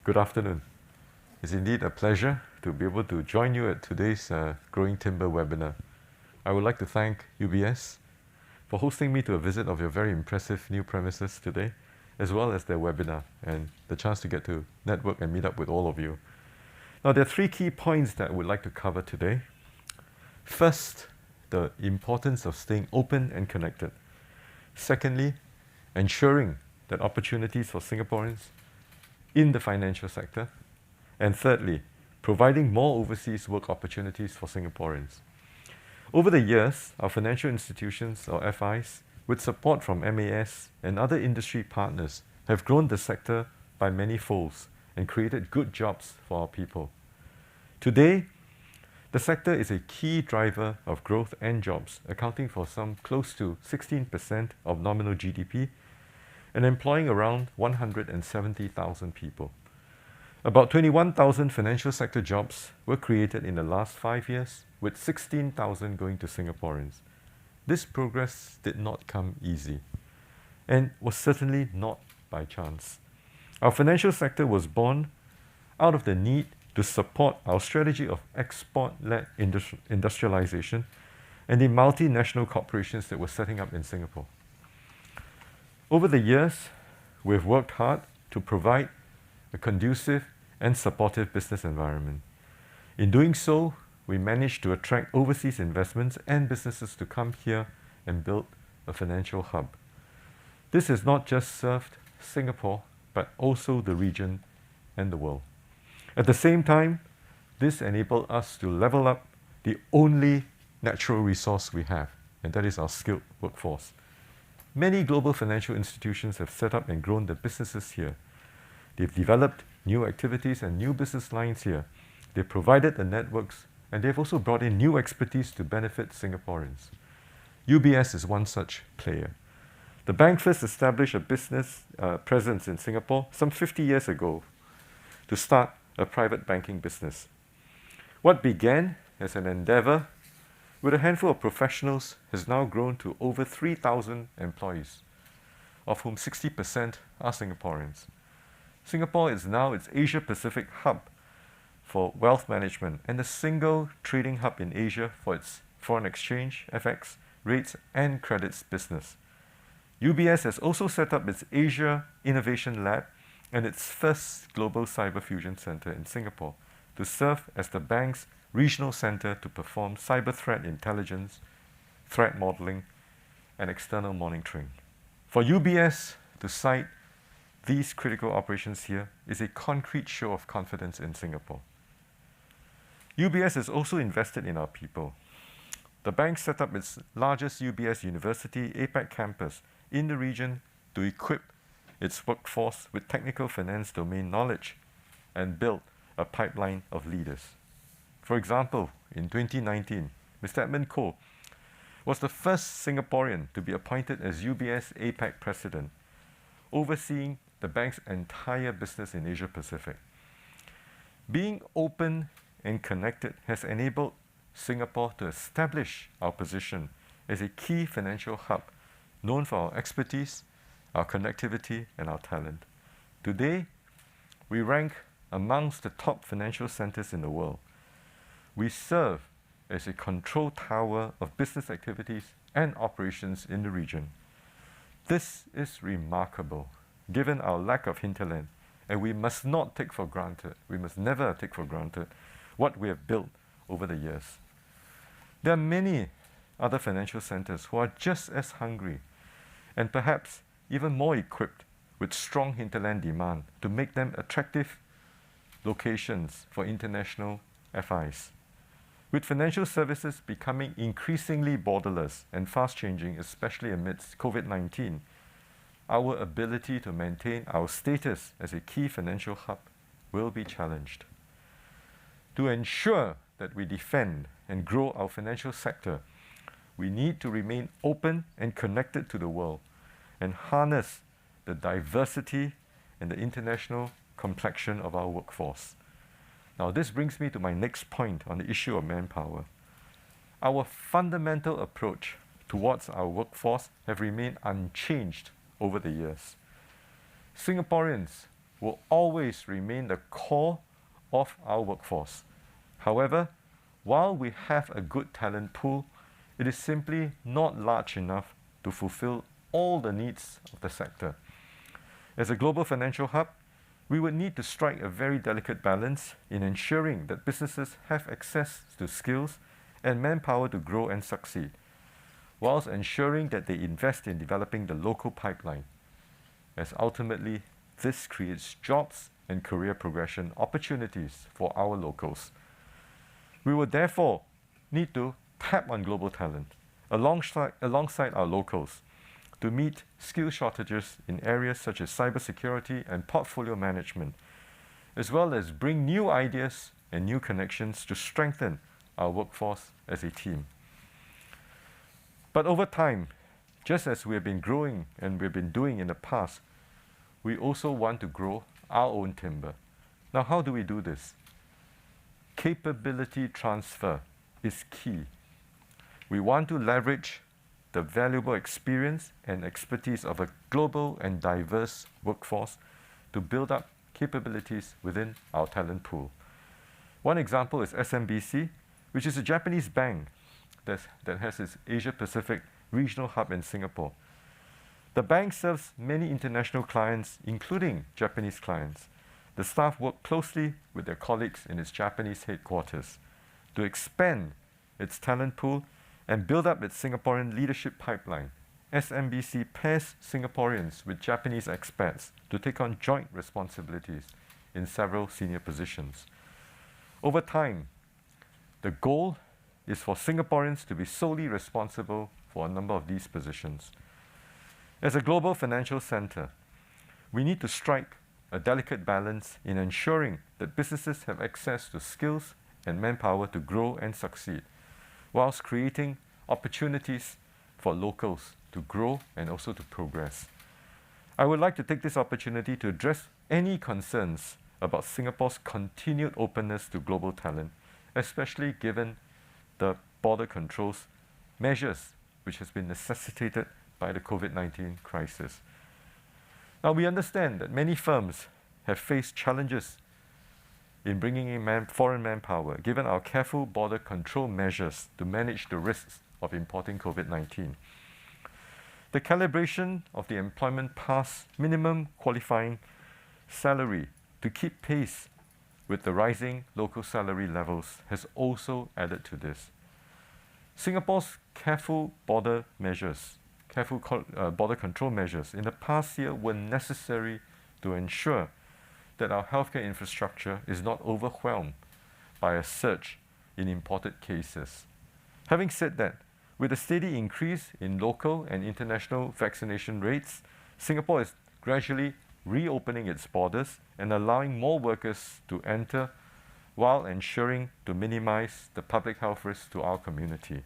Good afternoon. It's indeed a pleasure to be able to join you at today's Growing Timber webinar. I would like to thank UBS for hosting me to a visit of your very impressive new premises today, as well as their webinar and the chance to get to network and meet up with all of you. Now, there are three key points that I would like to cover today. First, the importance of staying open and connected. Secondly, ensuring that opportunities for Singaporeans in the financial sector. And thirdly, providing more overseas work opportunities for Singaporeans. Over the years, our financial institutions, or FIs, with support from MAS and other industry partners, have grown the sector by many folds and created good jobs for our people. Today, the sector is a key driver of growth and jobs, accounting for some close to 16% of nominal GDP and employing around 170,000 people. About 21,000 financial sector jobs were created in the last 5 years, with 16,000 going to Singaporeans. This progress did not come easy and was certainly not by chance. Our financial sector was born out of the need to support our strategy of export-led industrialization and the multinational corporations that were setting up in Singapore. Over the years, we've worked hard to provide a conducive and supportive business environment. In doing so, we managed to attract overseas investments and businesses to come here and build a financial hub. This has not just served Singapore, but also the region and the world. At the same time, this enabled us to level up the only natural resource we have, and that is our skilled workforce. Many global financial institutions have set up and grown their businesses here. They've developed new activities and new business lines here. They've provided the networks, and they've also brought in new expertise to benefit Singaporeans. UBS is one such player. The bank first established a business presence in Singapore some 50 years ago to start a private banking business. What began as an endeavor with a handful of professionals has now grown to over 3,000 employees, of whom 60% are Singaporeans. Singapore is now its Asia-Pacific hub for wealth management and the single trading hub in Asia for its foreign exchange, FX, rates and credits business. UBS has also set up its Asia Innovation Lab and its first Global Cyber Fusion Center in Singapore to serve as the bank's regional center to perform cyber threat intelligence, threat modeling, and external monitoring. For UBS to cite these critical operations here is a concrete show of confidence in Singapore. UBS has also invested in our people. The bank set up its largest UBS University APAC campus in the region to equip its workforce with technical finance domain knowledge and build a pipeline of leaders. For example, in 2019, Mr. Edmund Koh was the first Singaporean to be appointed as UBS APAC president, overseeing the bank's entire business in Asia Pacific. Being open and connected has enabled Singapore to establish our position as a key financial hub known for our expertise, our connectivity, and our talent. Today, we rank amongst the top financial centers in the world. We serve as a control tower of business activities and operations in the region. This is remarkable, given our lack of hinterland, and we must not take for granted, we must never take for granted what we have built over the years. There are many other financial centers who are just as hungry and perhaps even more equipped with strong hinterland demand to make them attractive locations for international FIs. With financial services becoming increasingly borderless and fast-changing, especially amidst COVID-19, our ability to maintain our status as a key financial hub will be challenged. To ensure that we defend and grow our financial sector, we need to remain open and connected to the world and harness the diversity and the international complexion of our workforce. Now, this brings me to my next point on the issue of manpower. Our fundamental approach towards our workforce have remained unchanged over the years. Singaporeans will always remain the core of our workforce. However, while we have a good talent pool, it is simply not large enough to fulfill all the needs of the sector. As a global financial hub, we would need to strike a very delicate balance in ensuring that businesses have access to skills and manpower to grow and succeed, whilst ensuring that they invest in developing the local pipeline, as ultimately this creates jobs and career progression opportunities for our locals. We will therefore need to tap on global talent alongside our locals to meet skill shortages in areas such as cybersecurity and portfolio management, as well as bring new ideas and new connections to strengthen our workforce as a team. But over time, just as we have been growing and we've been doing in the past, we also want to grow our own timber. Now, how do we do this? Capability transfer is key. We want to leverage the valuable experience and expertise of a global and diverse workforce to build up capabilities within our talent pool. One example is SMBC, which is a Japanese bank that has its Asia-Pacific regional hub in Singapore. The bank serves many international clients, including Japanese clients. The staff work closely with their colleagues in its Japanese headquarters to expand its talent pool and build up its Singaporean leadership pipeline. SMBC pairs Singaporeans with Japanese expats to take on joint responsibilities in several senior positions. Over time, the goal is for Singaporeans to be solely responsible for a number of these positions. As a global financial center, we need to strike a delicate balance in ensuring that businesses have access to skills and manpower to grow and succeed, whilst creating opportunities for locals to grow and also to progress. I would like to take this opportunity to address any concerns about Singapore's continued openness to global talent, especially given the border controls measures which has been necessitated by the COVID-19 crisis. Now, we understand that many firms have faced challenges in bringing in foreign manpower, given our careful border control measures to manage the risks of importing COVID-19. The calibration of the employment pass minimum qualifying salary to keep pace with the rising local salary levels has also added to this. Singapore's careful border control measures in the past year were necessary to ensure that our healthcare infrastructure is not overwhelmed by a surge in imported cases. Having said that, with a steady increase in local and international vaccination rates, Singapore is gradually reopening its borders and allowing more workers to enter while ensuring to minimize the public health risks to our community.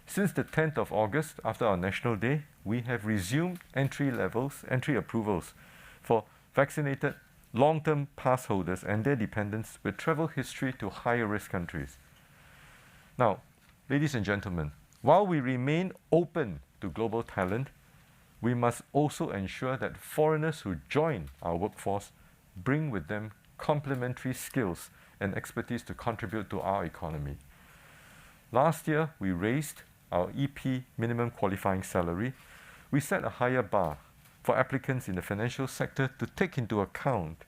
Since the 10th of August, after our National Day, we have resumed entry approvals for vaccinated long-term pass holders and their dependents with travel history to higher risk countries. Now, ladies and gentlemen, while we remain open to global talent, we must also ensure that foreigners who join our workforce bring with them complementary skills and expertise to contribute to our economy. Last year, we raised our EP minimum qualifying salary. We set a higher bar for applicants in the financial sector to take into account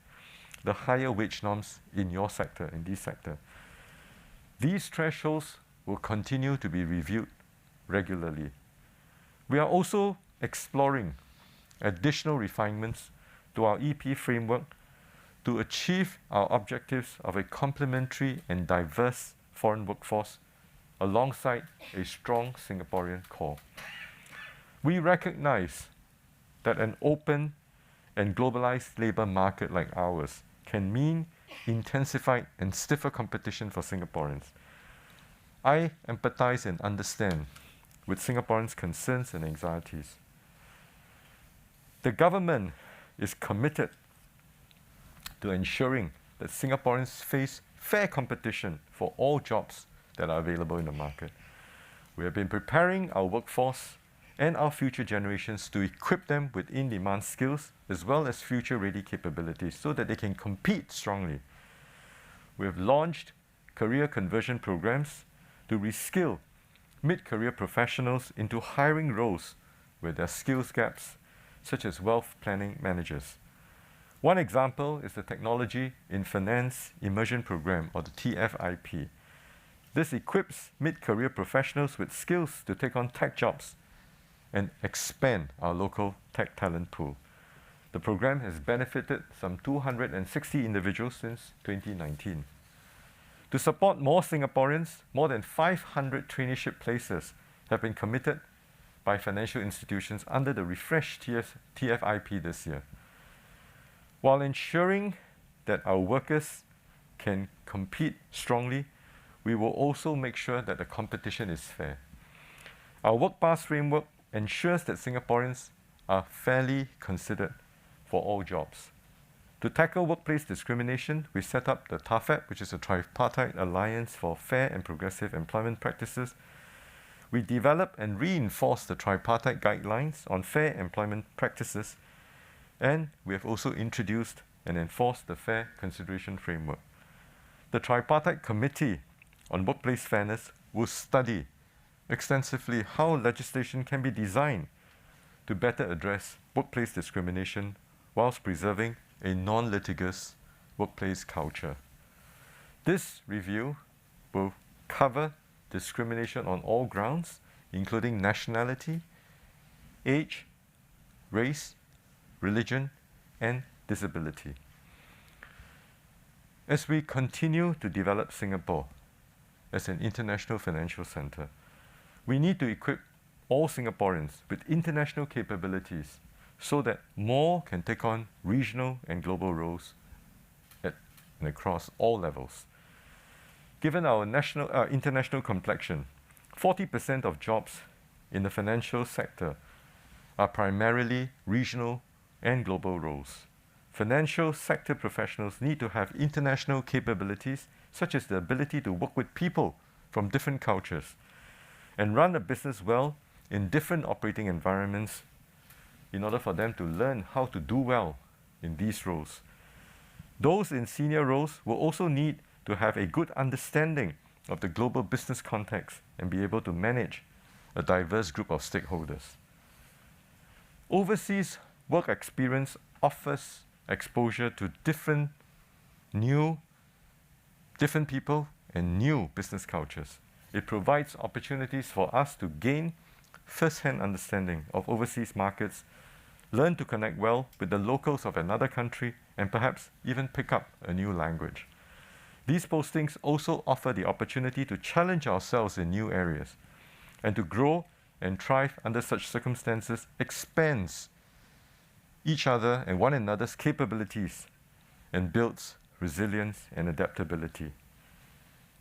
the higher wage norms in your sector, in this sector. These thresholds will continue to be reviewed regularly. We are also exploring additional refinements to our EP framework to achieve our objectives of a complementary and diverse foreign workforce alongside a strong Singaporean core. We recognize that an open and globalized labor market like ours can mean intensified and stiffer competition for Singaporeans. I empathize and understand with Singaporeans' concerns and anxieties. The government is committed to ensuring that Singaporeans face fair competition for all jobs that are available in the market. We have been preparing our workforce and our future generations to equip them with in-demand skills as well as future-ready capabilities so that they can compete strongly. We have launched career conversion programs to reskill mid-career professionals into hiring roles where there are skills gaps, such as wealth planning managers. One example is the Technology in Finance Immersion Program, or the TFIP. This equips mid-career professionals with skills to take on tech jobs and expand our local tech talent pool. The program has benefited some 260 individuals since 2019. To support more Singaporeans, more than 500 traineeship places have been committed by financial institutions under the refreshed TFIP this year. While ensuring that our workers can compete strongly, we will also make sure that the competition is fair. Our work pass framework ensures that Singaporeans are fairly considered for all jobs. To tackle workplace discrimination, we set up the TAFEP, which is a tripartite alliance for fair and progressive employment practices. We develop and reinforce the tripartite guidelines on fair employment practices, and we have also introduced and enforced the Fair Consideration Framework. The Tripartite Committee on Workplace Fairness will study extensively how legislation can be designed to better address workplace discrimination whilst preserving a non-litigious workplace culture. This review will cover discrimination on all grounds, including nationality, age, race, religion, and disability. As we continue to develop Singapore as an international financial center, we need to equip all Singaporeans with international capabilities so that more can take on regional and global roles and across all levels. Given our international complexion, 40% of jobs in the financial sector are primarily regional and global roles. Financial sector professionals need to have international capabilities, such as the ability to work with people from different cultures and run a business well in different operating environments in order for them to learn how to do well in these roles. Those in senior roles will also need to have a good understanding of the global business context and be able to manage a diverse group of stakeholders. Overseas work experience offers exposure to different people and new business cultures. It provides opportunities for us to gain first-hand understanding of overseas markets, learn to connect well with the locals of another country, and perhaps even pick up a new language. These postings also offer the opportunity to challenge ourselves in new areas, and to grow and thrive under such circumstances expands each other and one another's capabilities and builds resilience and adaptability.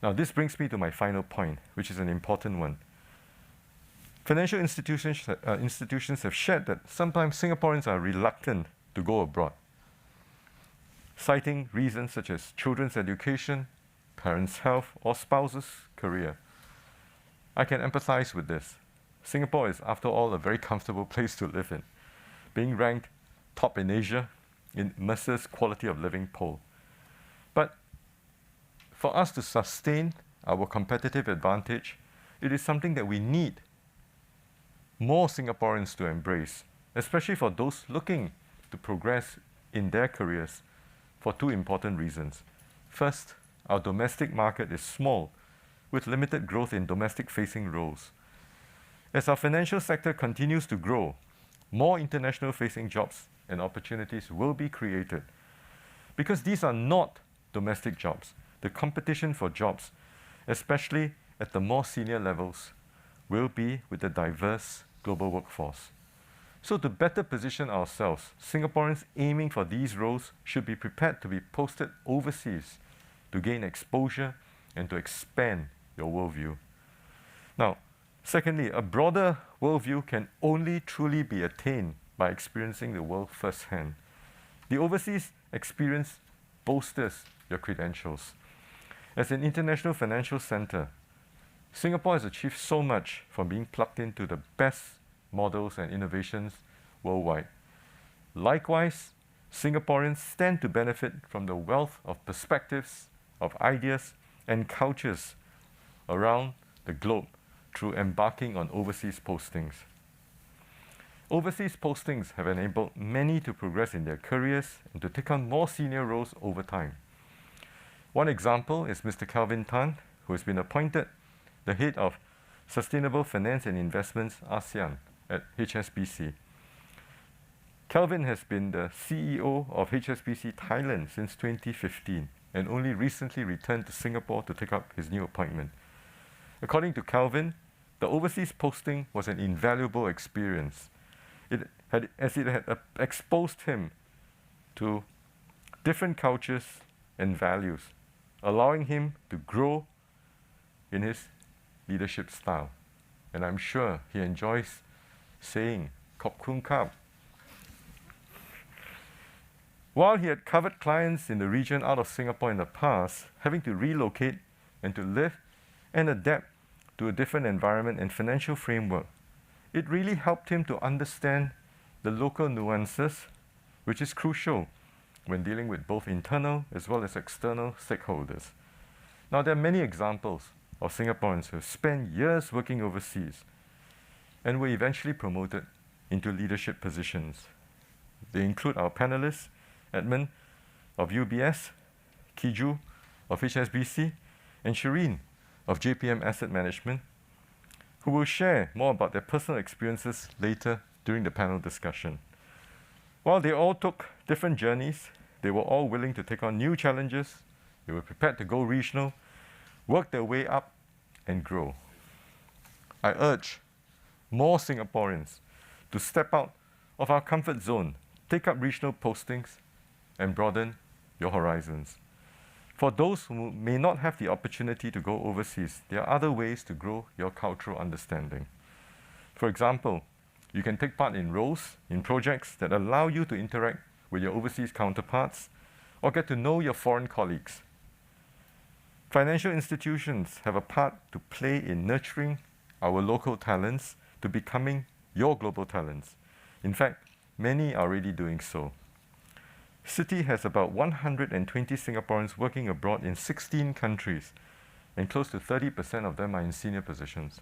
Now, this brings me to my final point, which is an important one. Financial institutions have shared that sometimes Singaporeans are reluctant to go abroad, citing reasons such as children's education, parents' health, or spouse's career. I can empathize with this. Singapore is, after all, a very comfortable place to live in, being ranked top in Asia in Mercer's Quality of Living poll. But for us to sustain our competitive advantage, it is something that we need more Singaporeans to embrace, especially for those looking to progress in their careers, for two important reasons. First, our domestic market is small, with limited growth in domestic-facing roles. As our financial sector continues to grow, more international-facing jobs and opportunities will be created. Because these are not domestic jobs, the competition for jobs, especially at the more senior levels, will be with the diverse global workforce. So to better position ourselves, Singaporeans aiming for these roles should be prepared to be posted overseas to gain exposure and to expand your worldview. Now, secondly, a broader worldview can only truly be attained by experiencing the world firsthand. The overseas experience bolsters your credentials. As an international financial center, Singapore has achieved so much from being plugged into the best models and innovations worldwide. Likewise, Singaporeans stand to benefit from the wealth of perspectives, of ideas, and cultures around the globe through embarking on overseas postings. Overseas postings have enabled many to progress in their careers and to take on more senior roles over time. One example is Mr. Kelvin Tan, who has been appointed the head of Sustainable Finance and Investments ASEAN at HSBC. Kelvin has been the CEO of HSBC Thailand since 2015 and only recently returned to Singapore to take up his new appointment. According to Kelvin, the overseas posting was an invaluable experience. It had exposed him to different cultures and values, allowing him to grow in his leadership style. And I'm sure he enjoys saying "Khop Khun Kap." While he had covered clients in the region out of Singapore in the past, having to relocate and to live and adapt to a different environment and financial framework, it really helped him to understand the local nuances, which is crucial when dealing with both internal as well as external stakeholders. Now, there are many examples of Singaporeans who have spent years working overseas and were eventually promoted into leadership positions. They include our panelists, Edmund of UBS, Kiju of HSBC, and Shireen of JPM Asset Management, who will share more about their personal experiences later during the panel discussion. While they all took different journeys, they were all willing to take on new challenges, they were prepared to go regional, work their way up, and grow. I urge more Singaporeans to step out of our comfort zone, take up regional postings, and broaden your horizons. For those who may not have the opportunity to go overseas, there are other ways to grow your cultural understanding. For example, you can take part in roles, in projects that allow you to interact with your overseas counterparts or get to know your foreign colleagues. Financial institutions have a part to play in nurturing our local talents to becoming your global talents. In fact, many are already doing so. Citi has about 120 Singaporeans working abroad in 16 countries, and close to 30% of them are in senior positions.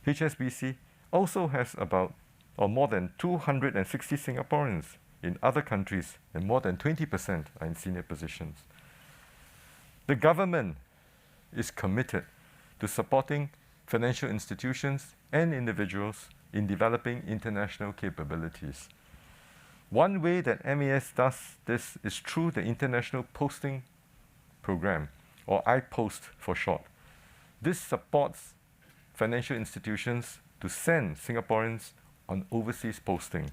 HSBC also has more than 260 Singaporeans in other countries, and more than 20% are in senior positions. The government is committed to supporting financial institutions and individuals in developing international capabilities. One way that MAS does this is through the International Posting Program, or iPost for short. This supports financial institutions to send Singaporeans on overseas posting.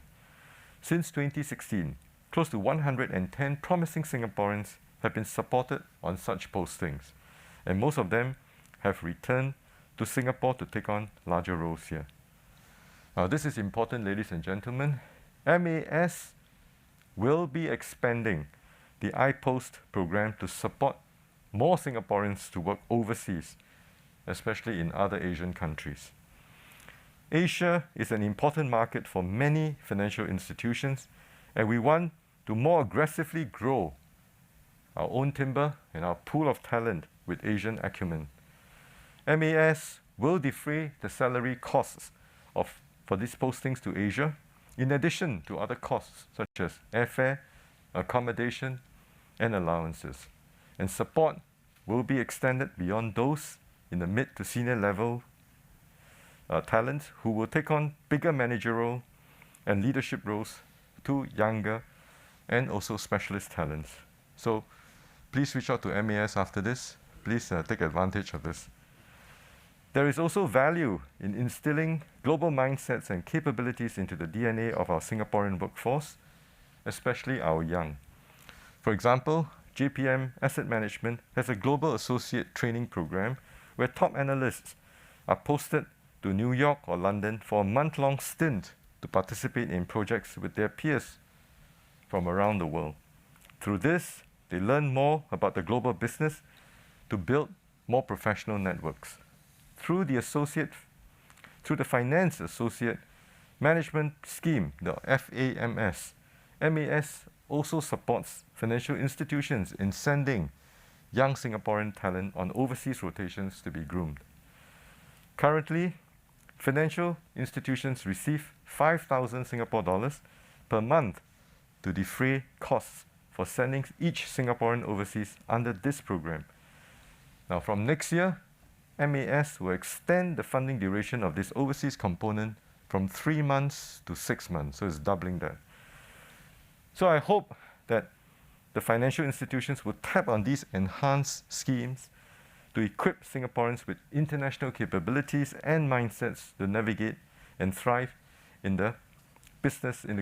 Since 2016, close to 110 promising Singaporeans have been supported on such postings, and most of them have returned to Singapore to take on larger roles here. Now, this is important, ladies and gentlemen. MAS will be expanding the iPost program to support more Singaporeans to work overseas, especially in other Asian countries. Asia is an important market for many financial institutions, and we want to more aggressively grow our own timber and our pool of talent with Asian acumen. MAS will defray the salary costs for these postings to Asia, in addition to other costs such as airfare, accommodation, and allowances. And support will be extended beyond those in the mid to senior level talent who will take on bigger managerial and leadership roles to younger and also specialist talents. So please reach out to MAS after this. Please take advantage of this. There is also value in instilling global mindsets and capabilities into the DNA of our Singaporean workforce, especially our young. For example, JPM Asset Management has a global associate training program where top analysts are posted to New York or London for a month-long stint to participate in projects with their peers from around the world. Through this, they learn more about the global business to build more professional networks. Through the finance associate management scheme, the FAMS. MAS also supports financial institutions in sending young Singaporean talent on overseas rotations to be groomed. Currently, financial institutions receive 5,000 Singapore dollars per month to defray costs for sending each Singaporean overseas under this program. Now, from next year, MAS will extend the funding duration of this overseas component from 3 months to 6 months, so it's doubling that. So I hope that the financial institutions will tap on these enhanced schemes to equip Singaporeans with international capabilities and mindsets to navigate and thrive in the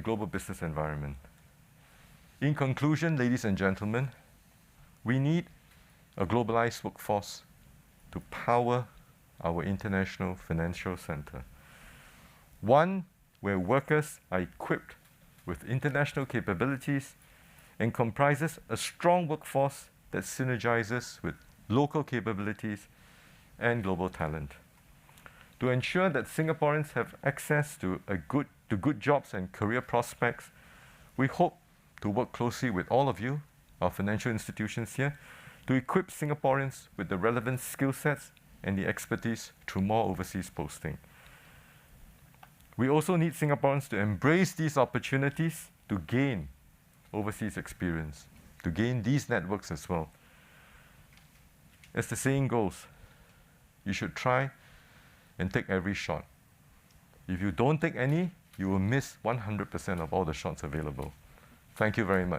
global business environment. In conclusion, ladies and gentlemen, we need a globalized workforce to power our international financial center. One where workers are equipped with international capabilities and comprises a strong workforce that synergizes with local capabilities and global talent. To ensure that Singaporeans have access to good jobs and career prospects, we hope to work closely with all of you, our financial institutions here, to equip Singaporeans with the relevant skill sets and the expertise through more overseas posting. We also need Singaporeans to embrace these opportunities to gain overseas experience, to gain these networks as well. As the saying goes, you should try and take every shot. If you don't take any, you will miss 100% of all the shots available. Thank you very much.